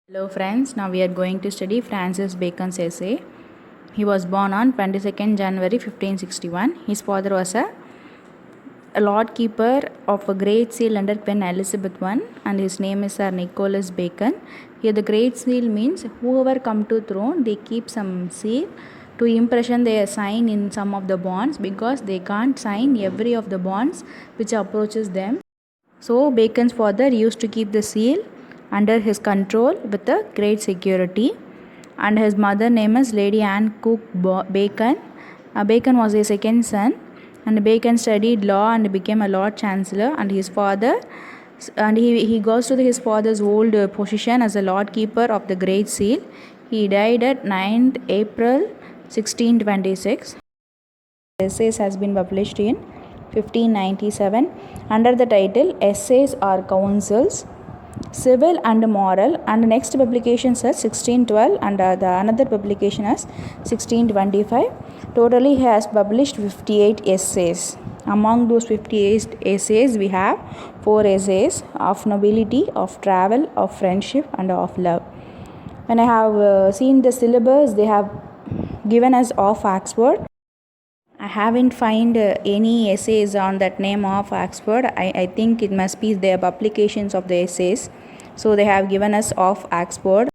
Hello friends, now we are going to study Francis Bacon's essay. He was born on 22nd January 1561. His father was a Lord Keeper of a Great Seal under Queen Elizabeth I, and his name is Sir Nicholas Bacon. Here the Great Seal means whoever come to throne, they keep some seal to impression they sign in some of the bonds, because they can't sign every of the bonds which approaches them. So Bacon's father used to keep the seal under his control with a great security, and his mother name is Lady Anne Cook Bacon. Bacon was his second son, and Bacon studied law and became a Lord Chancellor, and his father and he goes to his father's old position as a Lord Keeper of the Great Seal. He died at 9th April 1626. Essays has been published in 1597 under the title Essays or Counsels, Civil and Moral, and next publication is 1612, and the another publication is 1625. Totally he has published 58 essays. Among those 58 essays we have 4 essays of nobility, of travel, of friendship, and of love. When I have seen the syllabus, they have given us of Oxford. I haven't find any essays on that name of Oxford. I think it must be their publications of the essays. So they have given us of Oxford.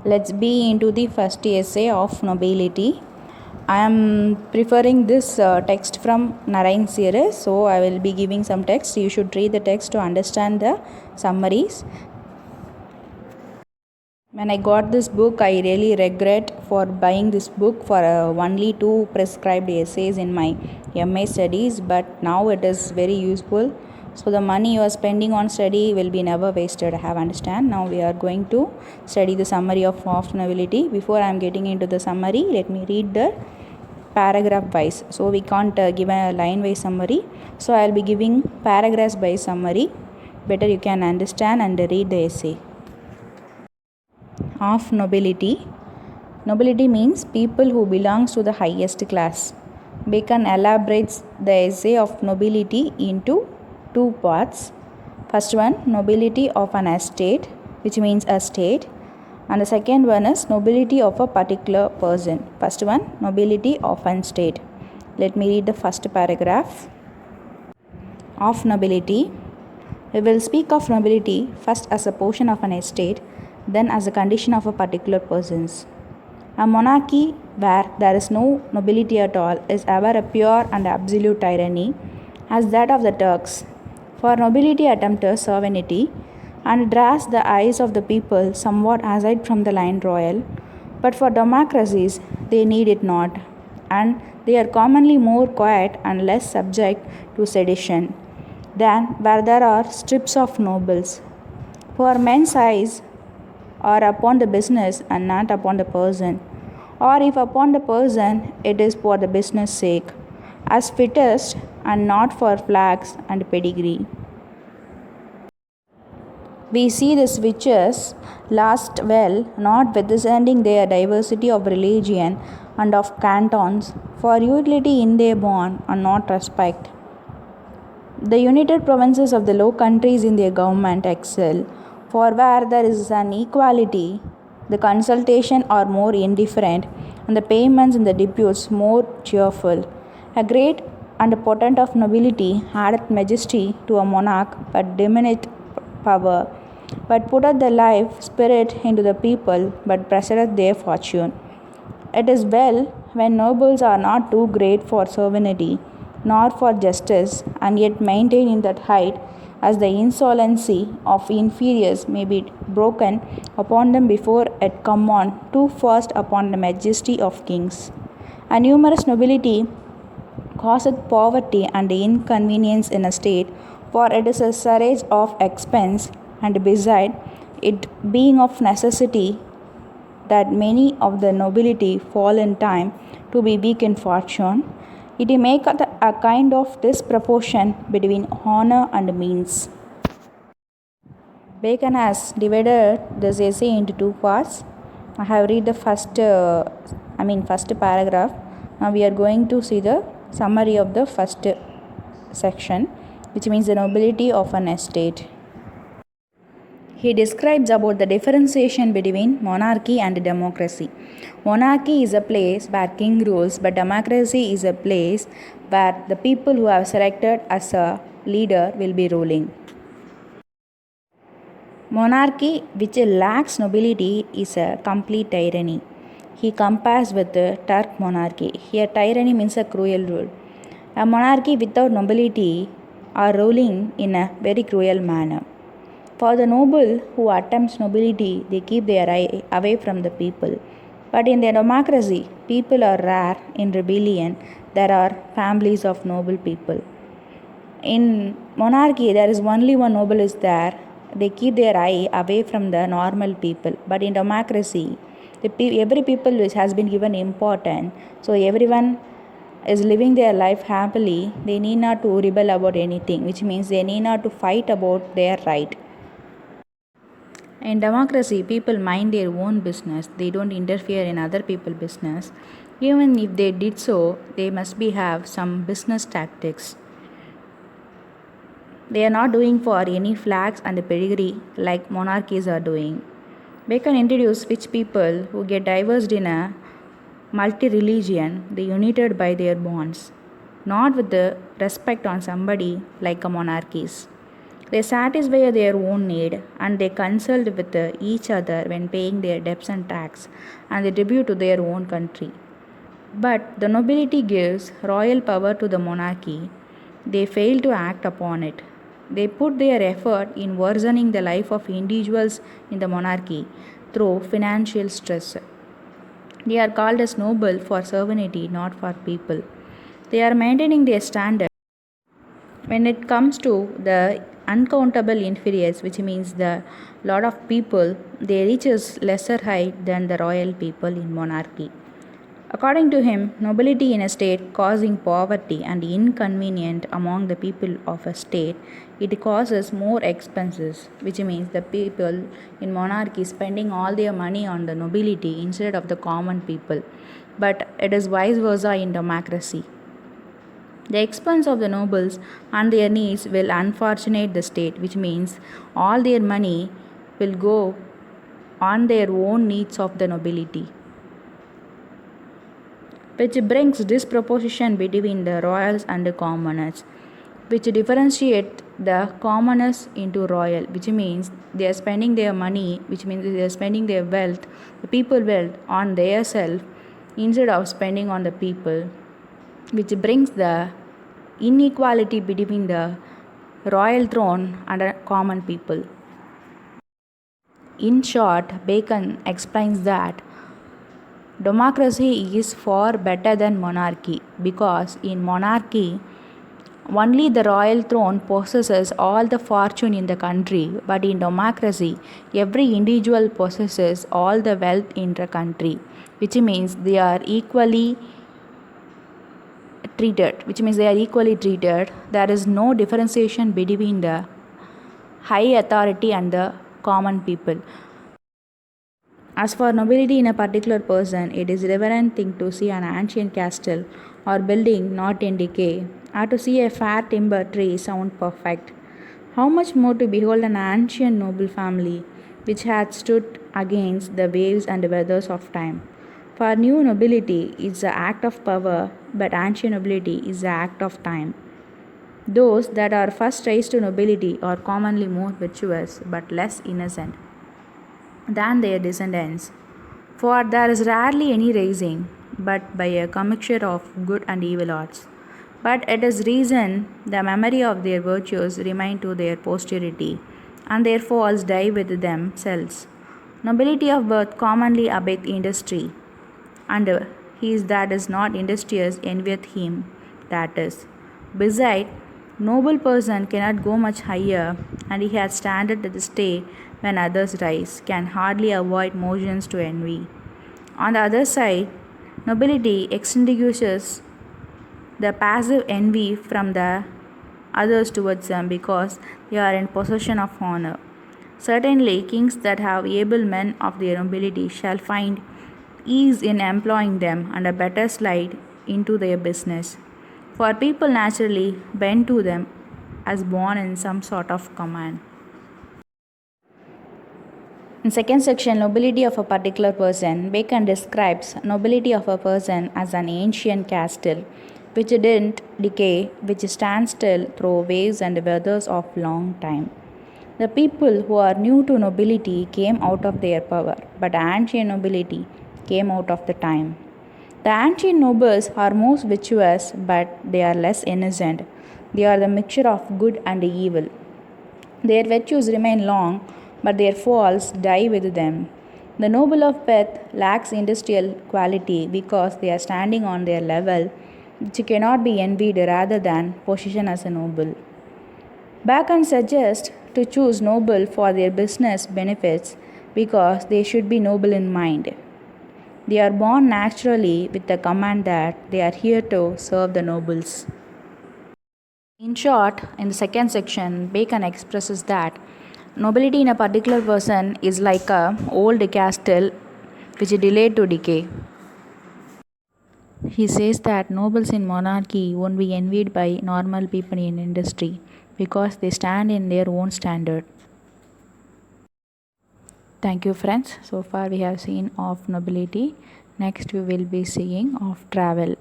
Let's be into the first essay of nobility. I am preferring this text from Narayan series. So I will be giving some text. You should read the text to understand the summaries. When I got this book, I really regret for buying this book for only 2 prescribed essays in my MA studies, but now it is very useful. So the money you are spending on study will be never wasted, I have understand. Now we are going to study the summary of nobility. Before I am getting into the summary, let me read the paragraph wise. So we can't give a line wise summary. So I will be giving paragraphs by summary. Better you can understand and read the essay. Of nobility. Nobility means people who belongs to the highest class. Bacon elaborates the essay of nobility into 2 parts. First one, nobility of an estate, which means a state, and the second one is nobility of a particular person. First one, nobility of an state. Let me read the first paragraph. Of nobility. We will speak of nobility first as a portion of an estate, then as a condition of a particular person's. A monarchy where there is no nobility at all is ever a pure and absolute tyranny, as that of the Turks. For nobility attempts sovereignty and draws the eyes of the people somewhat aside from the line royal, but for democracies they need it not, and they are commonly more quiet and less subject to sedition than where there are strips of nobles. For men's eyes are upon the business and not upon the person, or if upon the person, it is for the business sake, as fittest and not for flags and pedigree. We see the switches last well, notwithstanding their diversity of religion and of cantons, for utility in their bond and not respect. The united provinces of the Low Countries in their government excel, for where there is an equality, the consultation are more indifferent, and the payments and the deputes more cheerful. A great and potent of nobility addeth majesty to a monarch, but diminished power, but putteth the life spirit into the people, but preserveth their fortune. It is well when nobles are not too great for sovereignty, nor for justice, and yet maintain in that height, as the insolency of inferiors may be broken upon them before it come on too fast upon the majesty of kings. A numerous nobility causeth poverty and inconvenience in a state, for it is a surge of expense, and beside it being of necessity that many of the nobility fall in time to be weak in fortune, it maketh a kind of disproportion between honor and means. Bacon has divided this essay into 2 parts. I have read the first paragraph. Now we are going to see the summary of the first section, which means the nobility of an estate. He describes about the differentiation between monarchy and democracy. Monarchy is a place where king rules, but democracy is a place where the people who have selected as a leader will be ruling. Monarchy, which lacks nobility, is a complete tyranny. He compares with the Turk monarchy. Here, tyranny means a cruel rule. A monarchy without nobility are ruling in a very cruel manner. For the noble who attempts nobility, they keep their eye away from the people. But in the democracy, people are rare. In rebellion, there are families of noble people. In monarchy, there is only one noble is there. They keep their eye away from the normal people. But in democracy, every people has been given importance. So everyone is living their life happily. They need not to rebel about anything, which means they need not to fight about their right. In democracy, people mind their own business. They don't interfere in other people's business. Even if they did so, they must have some business tactics. They are not doing for any flags and pedigree like monarchies are doing. Bacon introduced which people who get divorced in a multi-religion, they united by their bonds, not with the respect on somebody like a monarchies. They satisfy their own need and they consult with each other when paying their debts and tax and they tribute to their own country. But the nobility gives royal power to the monarchy. They fail to act upon it. They put their effort in worsening the life of individuals in the monarchy through financial stress. They are called as noble for sovereignty, not for people. They are maintaining their standard. When it comes to the uncountable inferiors, which means the lot of people, they reach a lesser height than the royal people in monarchy. According to him, nobility in a state causing poverty and inconvenience among the people of a state, it causes more expenses, which means the people in monarchy spending all their money on the nobility instead of the common people. But it is vice versa in democracy. The expense of the nobles and their needs will unfortunate the state, which means all their money will go on their own needs of the nobility, which brings disproportion between the royals and the commoners, which differentiate the commoners into royal, which means they are spending their money, which means they are spending their wealth, the people wealth on their self instead of spending on the people, which brings the inequality between the royal throne and the common people. In short, Bacon explains that democracy is far better than monarchy because in monarchy, only the royal throne possesses all the fortune in the country, but in democracy, every individual possesses all the wealth in the country, which means they are equally treated, There is no differentiation between the high authority and the common people. As for nobility in a particular person, it is a reverent thing to see an ancient castle or building not in decay, or to see a fair timber tree sound perfect. How much more to behold an ancient noble family which had stood against the waves and weathers of time. For new nobility is the act of power, but ancient nobility is the act of time. Those that are first raised to nobility are commonly more virtuous but less innocent than their descendants. For there is rarely any raising, but by a commixture of good and evil arts. But it is reason the memory of their virtues remain to their posterity, and their falls die with themselves. Nobility of birth commonly abet industry, and he that is not industrious envieth him that is. Beside, noble person cannot go much higher, and he has standard at the stay when others rise, can hardly avoid motions to envy. On the other side, nobility extinguishes the passive envy from the others towards them because they are in possession of honor. Certainly, kings that have able men of their nobility shall find ease in employing them and a better slide into their business. For people naturally bend to them as born in some sort of command. In second section, nobility of a particular person, Bacon describes nobility of a person as an ancient castle which didn't decay, which stands still through waves and weathers of long time. The people who are new to nobility came out of their power, but ancient nobility came out of the time. The ancient nobles are most virtuous, but they are less innocent. They are the mixture of good and evil. Their virtues remain long, but their faults die with them. The noble of birth lacks industrial quality because they are standing on their level, which cannot be envied rather than position as a noble. Bacon suggests to choose noble for their business benefits because they should be noble in mind. They are born naturally with the command that they are here to serve the nobles. In short, in the second section, Bacon expresses that nobility in a particular person is like a old castle which is delayed to decay. He says that nobles in monarchy won't be envied by normal people in industry because they stand in their own standard. Thank you, friends. So far we have seen of nobility. Next we will be seeing of travel.